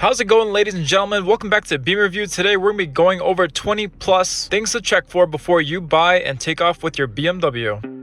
How's it going, ladies and gentlemen? Welcome back to Beam Review. Today we're going to be going over 20 plus things to check for before you buy and take off with your BMW.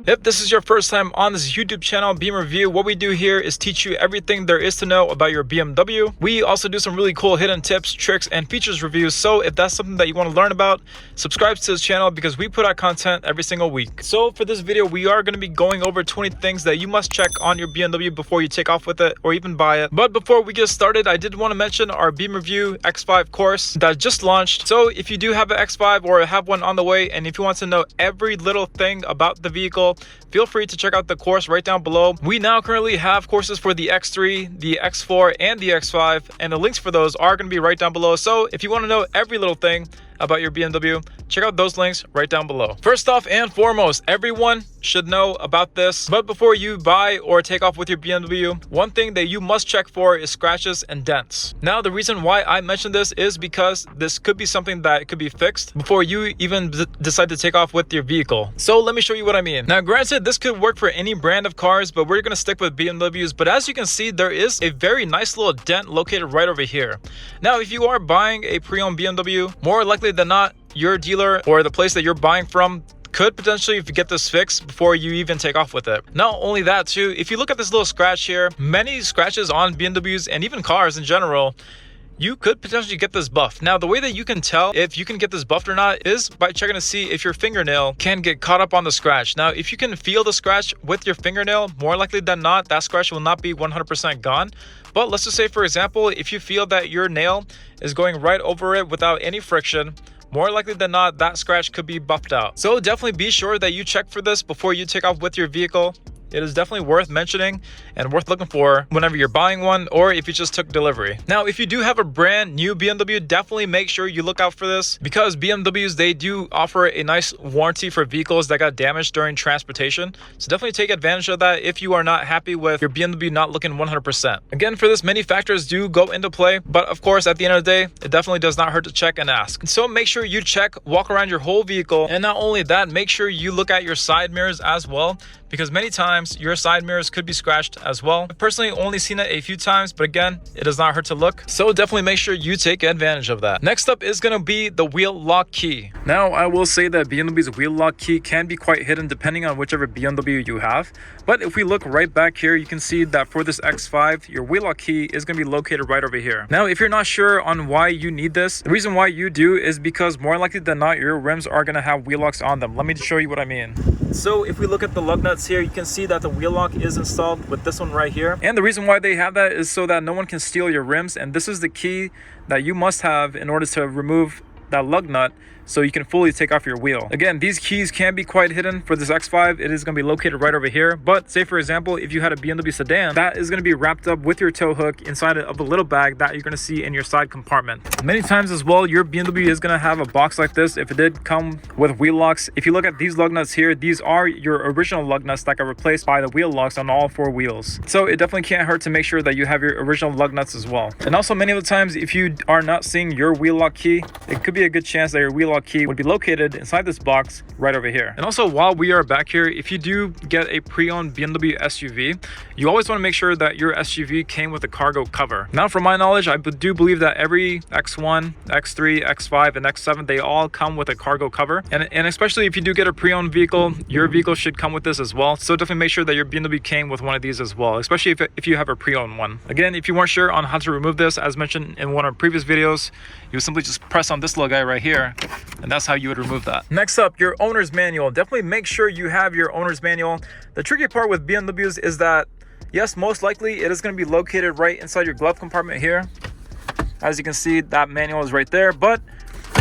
If this is your first time on this YouTube channel, Beam Review, what we do here is teach you everything there is to know about your BMW. We also do some really cool hidden tips, tricks, and features reviews. So if that's something that you want to learn about, subscribe to this channel because we put out content every single week. So for this video, we are going to be going over 20 things that you must check on your BMW before you take off with it or even buy it. But before we get started, I did want to mention our BMW X5 Course that just launched. So if you do have an X5 or have one on the way, and if you want to know every little thing about the vehicle, feel free to check out the course right down below. We now currently have courses for the X3, the X4, and the X5, and the links for those are going to be right down below. So if you want to know every little thing about your BMW, check out those links right down below. First off and foremost, everyone should know about this, but before you buy or take off with your BMW, one thing that you must check for is scratches and dents. Now, the reason why I mentioned this is because this could be something that could be fixed before you even decide to take off with your vehicle. So let me show you what I mean. Now, granted, this could work for any brand of cars, but we're going to stick with BMWs. But as you can see, there is a very nice little dent located right over here. Now, if you are buying a pre-owned BMW, more likely than not, your dealer or the place that you're buying from could potentially get this fixed before you even take off with it. Not only that too, if you look at this little scratch here, many scratches on BMWs and even cars in general, you could potentially get this buffed. Now, the way that you can tell if you can get this buffed or not is by checking to see if your fingernail can get caught up on the scratch. Now, if you can feel the scratch with your fingernail, more likely than not, that scratch will not be 100% gone. But let's just say, for example, if you feel that your nail is going right over it without any friction, more likely than not, that scratch could be buffed out. So definitely be sure that you check for this before you take off with your vehicle. It is definitely worth mentioning and worth looking for whenever you're buying one or if you just took delivery. Now, if you do have a brand new BMW, definitely make sure you look out for this because BMWs, they do offer a nice warranty for vehicles that got damaged during transportation. So definitely take advantage of that if you are not happy with your BMW not looking 100%. Again, for this, many factors do go into play, but of course, at the end of the day, it definitely does not hurt to check and ask. So make sure you check, walk around your whole vehicle, and not only that, make sure you look at your side mirrors as well, because many times your side mirrors could be scratched as well. I've personally only seen it a few times, but again, it does not hurt to look. So definitely make sure you take advantage of that. Next up is going to be the wheel lock key. Now, I will say that BMW's wheel lock key can be quite hidden depending on whichever BMW you have. But if we look right back here, you can see that for this X5, your wheel lock key is going to be located right over here. Now, if you're not sure on why you need this, the reason why you do is because more likely than not, your rims are going to have wheel locks on them. Let me show you what I mean. So if we look at the lug nuts here, you can see that the wheel lock is installed with this one right here. And the reason why they have that is so that no one can steal your rims. And this is the key that you must have in order to remove that lug nut so you can fully take off your wheel. Again, these keys can be quite hidden. For this X5, it is going to be located right over here. But say, for example, if you had a BMW sedan, that is going to be wrapped up with your tow hook inside of a little bag that you're going to see in your side compartment. Many times as well, your BMW is going to have a box like this if it did come with wheel locks. If you look at these lug nuts here, these are your original lug nuts that got replaced by the wheel locks on all four wheels. So it definitely can't hurt to make sure that you have your original lug nuts as well. And also, many of the times, if you are not seeing your wheel lock key, it could be a good chance that your wheel lock key would be located inside this box right over here. And also, while we are back here, if you do get a pre-owned BMW SUV, you always want to make sure that your SUV came with a cargo cover. Now, from my knowledge, I do believe that every X1, X3, X5, and X7, they all come with a cargo cover. And especially if you do get a pre-owned vehicle, your vehicle should come with this as well. So definitely make sure that your BMW came with one of these as well, especially if you have a pre-owned one. Again, if you weren't sure on how to remove this, as mentioned in one of our previous videos, you would simply just press on this little guy right here, and that's how you would remove that. Next up, your owner's manual. Definitely make sure you have your owner's manual. The tricky part with BMWs is that, yes, most likely it is going to be located right inside your glove compartment here. As you can see, that manual is right there, but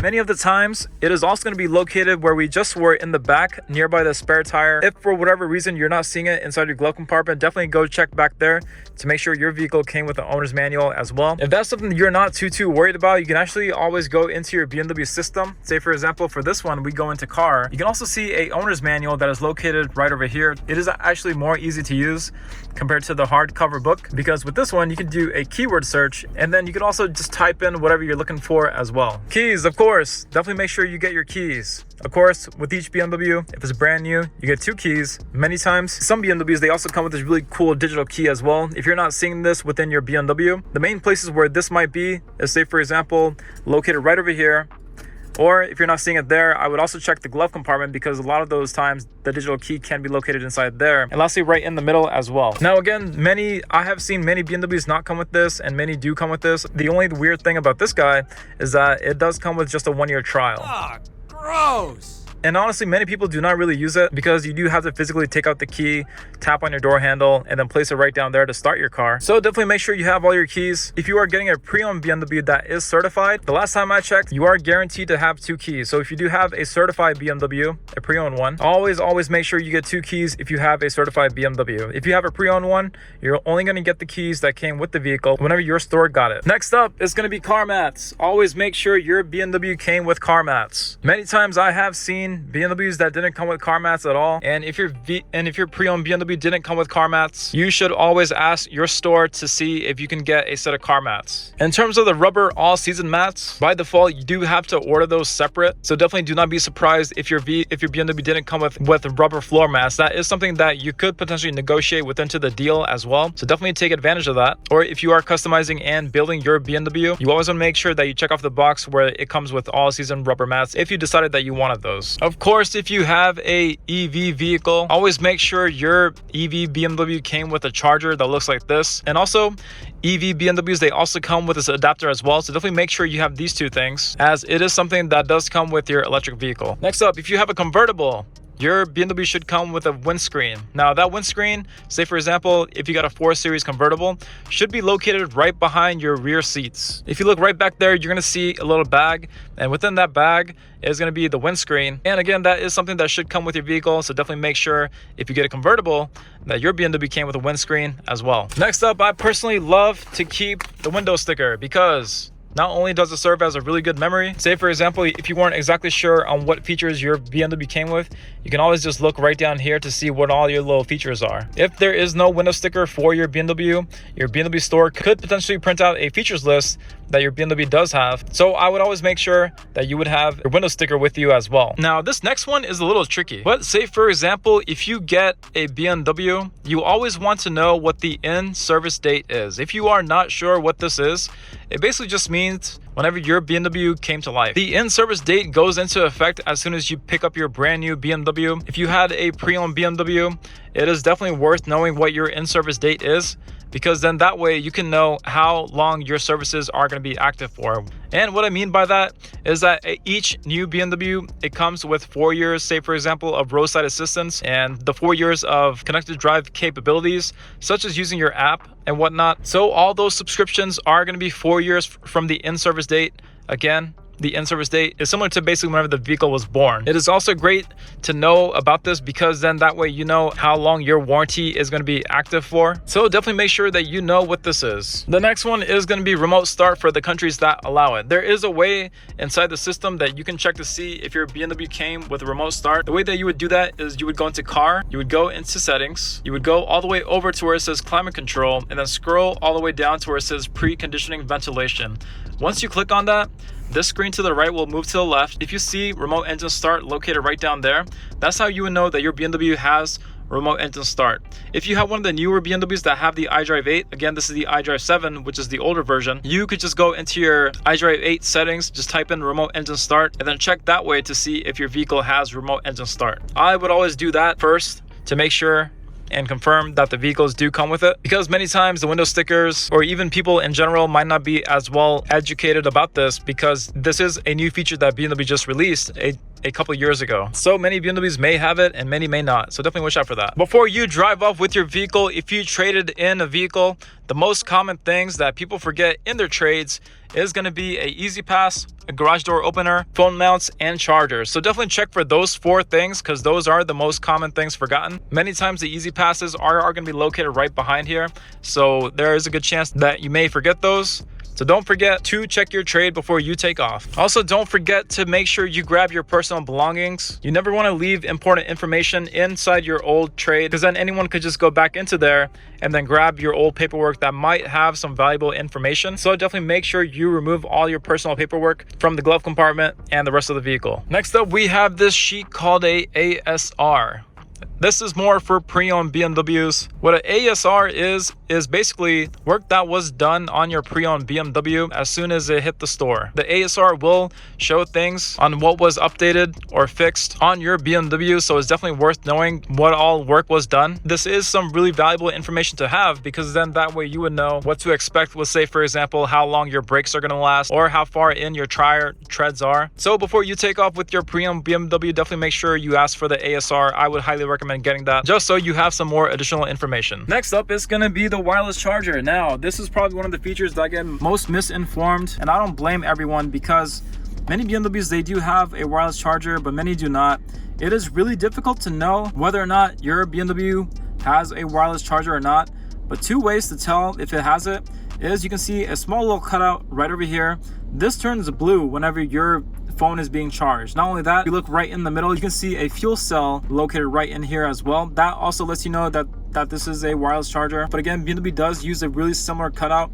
many of the times, it is also going to be located where we just were in the back, nearby the spare tire. If for whatever reason you're not seeing it inside your glove compartment, definitely go check back there to make sure your vehicle came with the owner's manual as well. If that's something you're not too worried about, you can actually always go into your BMW system. Say, for example, for this one, we go into car. You can also see a owner's manual that is located right over here. It is actually more easy to use compared to the hardcover book, because with this one, you can do a keyword search, and then you can also just type in whatever you're looking for as well. Keys, of course. course, definitely make sure you get your keys. Of course, with each BMW, if it's brand new, you get 2 keys. Many times, some BMWs, they also come with this really cool digital key as well. If you're not seeing this within your BMW, the main places where this might be is, say for example, located right over here. Or if you're not seeing it there, I would also check the glove compartment, because a lot of those times the digital key can be located inside there. And lastly, right in the middle as well. Now again, I have seen many BMWs not come with this, and many do come with this. The only weird thing about this guy is that it does come with just a 1-year trial. Ah, gross. And honestly, many people do not really use it, because you do have to physically take out the key, tap on your door handle, and then place it right down there to start your car. So definitely make sure you have all your keys. If you are getting a pre-owned BMW that is certified, the last time I checked, you are guaranteed to have 2 keys. So if you do have a certified BMW, a pre-owned one, always make sure you get 2 keys if you have a certified BMW. If you have a pre-owned one, you're only going to get the keys that came with the vehicle whenever your store got it. Next up is going to be car mats. Always make sure your BMW came with car mats. Many times I have seen BMWs that didn't come with car mats at all, and if your pre-owned BMW didn't come with car mats, you should always ask your store to see if you can get a set of car mats. In terms of the rubber all-season mats, by default you do have to order those separate, so definitely do not be surprised if your BMW didn't come with rubber floor mats. That is something that you could potentially negotiate into the deal as well, so definitely take advantage of that. Or if you are customizing and building your BMW, you always want to make sure that you check off the box where it comes with all-season rubber mats if you decided that you wanted those. Of course, if you have a EV vehicle, always make sure your EV BMW came with a charger that looks like this. And also, EV BMWs, they also come with this adapter as well, so definitely make sure you have these 2 things, as it is something that does come with your electric vehicle. Next up, if you have a convertible, your BMW should come with a windscreen. Now that windscreen, say for example, if you got a 4 Series convertible, should be located right behind your rear seats. If you look right back there, you're gonna see a little bag, and within that bag is gonna be the windscreen. And again, that is something that should come with your vehicle, so definitely make sure if you get a convertible that your BMW came with a windscreen as well. Next up, I personally love to keep the window sticker, because not only does it serve as a really good memory, say for example, if you weren't exactly sure on what features your BMW came with, you can always just look right down here to see what all your little features are. If there is no window sticker for your BMW store could potentially print out a features list that your BMW does have. So I would always make sure that you would have your window sticker with you as well. Now this next one is a little tricky, but say for example, if you get a BMW, you always want to know what the in-service date is. If you are not sure what this is, it basically just means whenever your BMW came to life. The in-service date goes into effect as soon as you pick up your brand new BMW. If you had a pre-owned BMW, it is definitely worth knowing what your in-service date is, because then that way you can know how long your services are going to be active for. And what I mean by that is that each new BMW, it comes with 4 years, say for example, of roadside assistance, and the 4 years of connected drive capabilities, such as using your app and whatnot. So all those subscriptions are going to be 4 years from the in-service date. Again, the in-service date is similar to basically whenever the vehicle was born. It is also great to know about this, because then that way you know how long your warranty is going to be active for. So definitely make sure that you know what this is. The next one is going to be remote start for the countries that allow it. There is a way inside the system that you can check to see if your BMW came with a remote start. The way that you would do that is you would go into car, you would go into settings, you would go all the way over to where it says climate control, and then scroll all the way down to where it says preconditioning ventilation. Once you click on that, this screen to the right will move to the left. If you see remote engine start located right down there, that's how you would know that your BMW has remote engine start. If you have one of the newer BMWs that have the iDrive 8, again, this is the iDrive 7, which is the older version, you could just go into your iDrive 8 settings, just type in remote engine start, and then check that way to see if your vehicle has remote engine start. I would always do that first to make sure and confirm that the vehicles do come with it, because many times the window stickers or even people in general might not be as well educated about this, because this is a new feature that BMW just released a couple years ago. So many BMWs may have it and many may not, so definitely watch out for that. Before you drive off with your vehicle, if you traded in a vehicle, the most common things that people forget in their trades is going to be a easy pass, a garage door opener, phone mounts, and chargers. So definitely check for those 4 things, because those are the most common things forgotten. Many times the easy passes are going to be located right behind here, so there is a good chance that you may forget those. So don't forget to check your trade before you take off. Also, don't forget to make sure you grab your personal personal belongings. You never want to leave important information inside your old trade, because then anyone could just go back into there and then grab your old paperwork that might have some valuable information. So definitely make sure you remove all your personal paperwork from the glove compartment and the rest of the vehicle. Next up, we have this sheet called a ASR. This is more for pre-owned BMWs. What an ASR is basically work that was done on your pre-owned BMW as soon as it hit the store. The ASR will show things on what was updated or fixed on your BMW, so it's definitely worth knowing what all work was done. This is some really valuable information to have, because then that way you would know what to expect with, say for example, how long your brakes are going to last or how far in your tire treads are. So before you take off with your pre-owned BMW, definitely make sure you ask for the ASR. I would highly recommend getting that just so you have some more additional information. Next up is going to be the wireless charger. Now, this is probably one of the features that get most misinformed, and I don't blame everyone, because many BMWs, they do have a wireless charger, but many do not. It is really difficult to know whether or not your BMW has a wireless charger or not, but two ways to tell if it has it is you can see a small little cutout right over here. This turns blue whenever your phone is being charged. Not only that, if you look right in the middle, you can see a fuel cell located right in here as well. That also lets you know that this is a wireless charger. But again, BMW does use a really similar cutout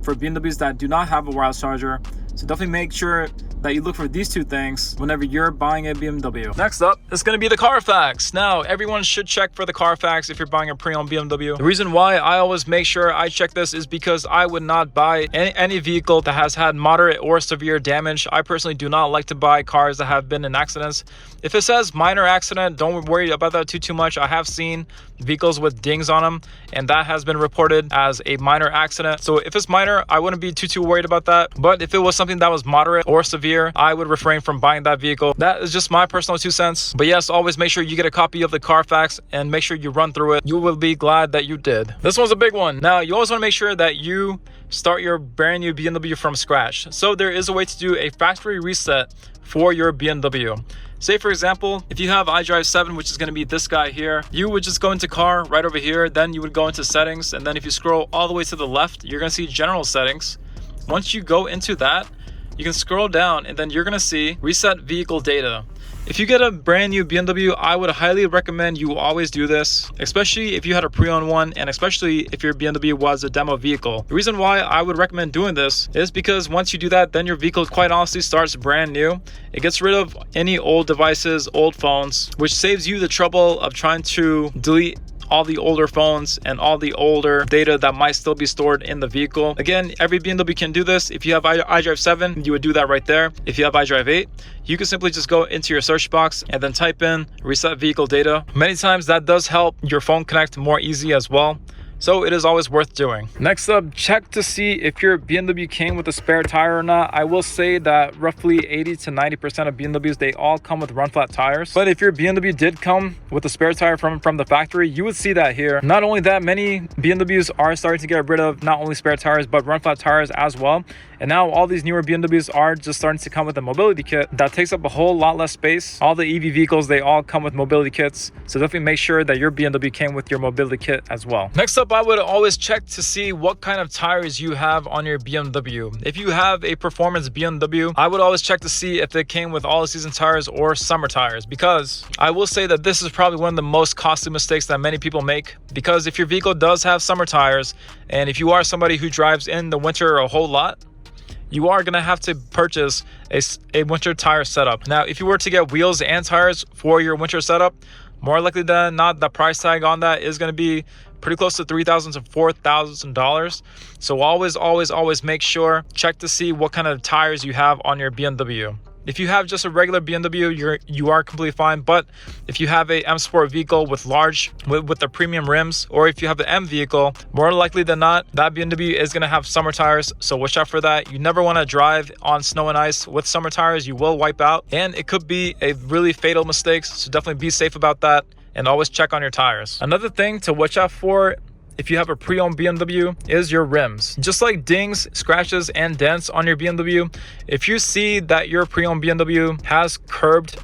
for BMWs that do not have a wireless charger. So definitely make sure that you look for these two things whenever you're buying a BMW. Next up is going to be the CarFax. Now, everyone should check for the CarFax if you're buying a pre-owned BMW. The reason why I always make sure I check this is because I would not buy any vehicle that has had moderate or severe damage. I personally do not like to buy cars that have been in accidents. If it says minor accident, don't worry about that too much. I have seen vehicles with dings on them, and that has been reported as a minor accident. So if it's minor, I wouldn't be too worried about that. But if it was something that was moderate or severe, I would refrain from buying that vehicle. That is just my personal 2 cents. But yes, always make sure you get a copy of the CarFax and make sure you run through it. You will be glad that you did. This one's a big one. Now, you always want to make sure that you start your brand new BMW from scratch. So there is a way to do a factory reset for your BMW. Say for example, if you have iDrive 7, which is going to be this guy here, you would just go into car right over here, then you would go into settings, and then if you scroll all the way to the left, you're going to see general settings. Once you go into that, you can scroll down and then you're going to see reset vehicle data. If you get a brand new BMW, I would highly recommend you always do this, especially if you had a pre-owned one, and especially if your BMW was a demo vehicle. The reason why I would recommend doing this is because once you do that, then your vehicle quite honestly starts brand new. It gets rid of any old devices, old phones, which saves you the trouble of trying to delete all the older phones and all the older data that might still be stored in the vehicle. Again, every BMW can do this. If you have iDrive 7, you would do that right there. If you have iDrive 8, you can simply just go into your search box and then type in reset vehicle data. Many times that does help your phone connect more easy as well. So it is always worth doing. Next up, check to see if your BMW came with a spare tire or not. I will say that roughly 80 to 90% of BMWs, they all come with run flat tires. But if your BMW did come with a spare tire from the factory, you would see that here. Not only that, many BMWs are starting to get rid of not only spare tires, but run flat tires as well. And now all these newer BMWs are just starting to come with a mobility kit that takes up a whole lot less space. All the EV vehicles, they all come with mobility kits. So definitely make sure that your BMW came with your mobility kit as well. Next up, I would always check to see what kind of tires you have on your BMW. If you have a performance BMW, I would always check to see if it came with all season tires or summer tires, because I will say that this is probably one of the most costly mistakes that many people make. Because if your vehicle does have summer tires, and if you are somebody who drives in the winter a whole lot, you are going to have to purchase a winter tire setup. Now, if you were to get wheels and tires for your winter setup, more likely than not, the price tag on that is going to be pretty close to $3,000 to $4,000. So always make sure, check to see what kind of tires you have on your BMW. If you have just a regular BMW, you are completely fine. But if you have a M Sport vehicle with the premium rims, or if you have the M vehicle, more likely than not, that BMW is going to have summer tires. So watch out for that. You never want to drive on snow and ice with summer tires. You will wipe out, and it could be a really fatal mistake. So definitely be safe about that, and always check on your tires. Another thing to watch out for if you have a pre-owned BMW is your rims. Just like dings, scratches, and dents on your BMW, if you see that your pre-owned BMW has curved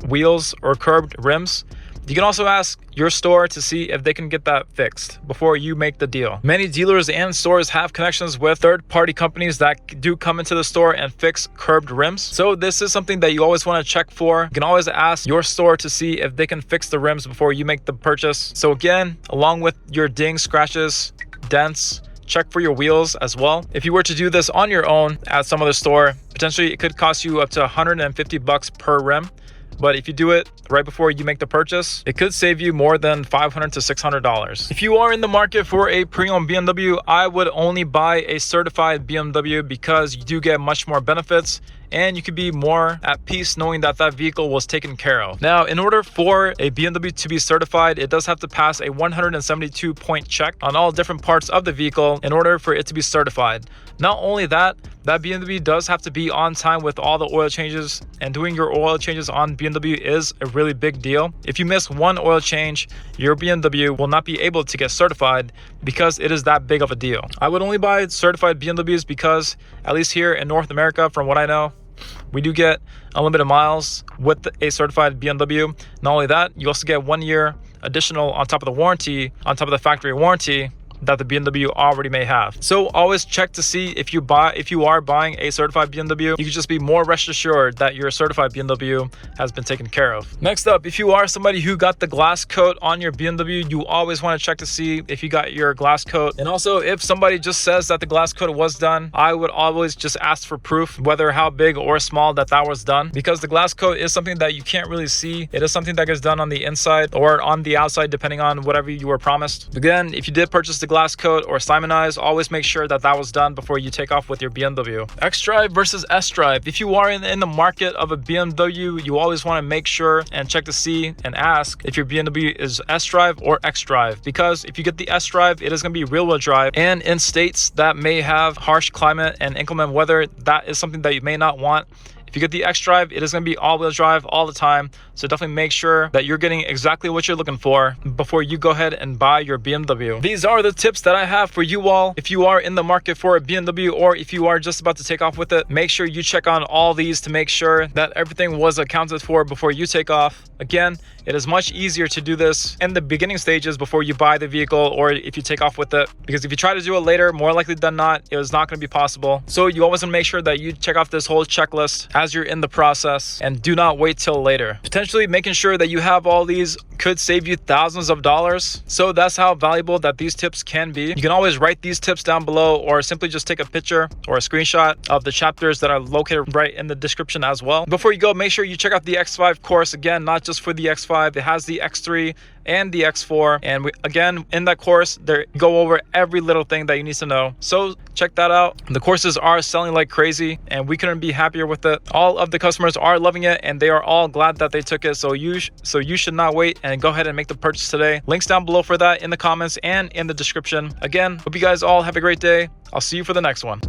wheels or curved rims, You can also ask your store to see if they can get that fixed before you make the deal. Many dealers and stores have connections with third-party companies that do come into the store and fix curved rims. So this is something that you always want to check for. You can always ask your store to see if they can fix the rims before you make the purchase. So again, along with your dings, scratches, dents, check for your wheels as well. If you were to do this on your own at some other store, potentially it could cost you up to $150 per rim. But if you do it right before you make the purchase, it could save you more than $500 to $600. If you are in the market for a pre-owned BMW, I would only buy a certified BMW because you do get much more benefits and you could be more at peace knowing that that vehicle was taken care of. Now, in order for a BMW to be certified, it does have to pass a 172-point check on all different parts of the vehicle in order for it to be certified. Not only that, that BMW does have to be on time with all the oil changes, and doing your oil changes on BMW is a really big deal. If you miss one oil change, your BMW will not be able to get certified because it is that big of a deal. I would only buy certified BMWs because, at least here in North America, from what I know, we do get unlimited miles with a certified BMW. Not only that, you also get 1 year additional on top of the warranty, on top of the factory warranty that the BMW already may have. So always check to see if you are buying a certified BMW. You can just be more rest assured that your certified BMW has been taken care of. Next up, if you are somebody who got the glass coat on your BMW, you always want to check to see if you got your glass coat. And also, if somebody just says that the glass coat was done, I would always just ask for proof, whether how big or small that was done, because the glass coat is something that you can't really see. It is something that gets done on the inside or on the outside, depending on whatever you were promised. Again, if you did purchase the glass coat or Simonize, always make sure that was done before you take off with your BMW. xDrive versus sDrive. If you are in the market of a BMW, you always want to make sure and check to see and ask if your BMW is sDrive or xDrive, because if you get the sDrive, it is going to be rear-wheel drive, and in states that may have harsh climate and inclement weather, that is something that you may not want. If you get the xDrive, it is going to be all-wheel drive all the time. So definitely make sure that you're getting exactly what you're looking for before you go ahead and buy your BMW. These are the tips that I have for you all. If you are in the market for a BMW, or if you are just about to take off with it, make sure you check on all these to make sure that everything was accounted for before you take off. Again, it is much easier to do this in the beginning stages before you buy the vehicle or if you take off with it, because if you try to do it later, more likely than not, it is not going to be possible. So you always want to make sure that you check off this whole checklist as you're in the process and do not wait till later. Potentially making sure that you have all these could save you thousands of dollars. So that's how valuable that these tips can be. You can always write these tips down below, or simply just take a picture or a screenshot of the chapters that are located right in the description as well. Before you go, make sure you check out the X5 course. Again, not just for the X5, it has the X3 and the X4, and again in that course they go over every little thing that you need to know. So check that out. The courses are selling like crazy and we couldn't be happier with it. All of the customers are loving it and they are all glad that they took it. So you should not wait and go ahead and make the purchase today. Links down below for that in the comments and in the description. Again, hope you guys all have a great day. I'll see you for the next one.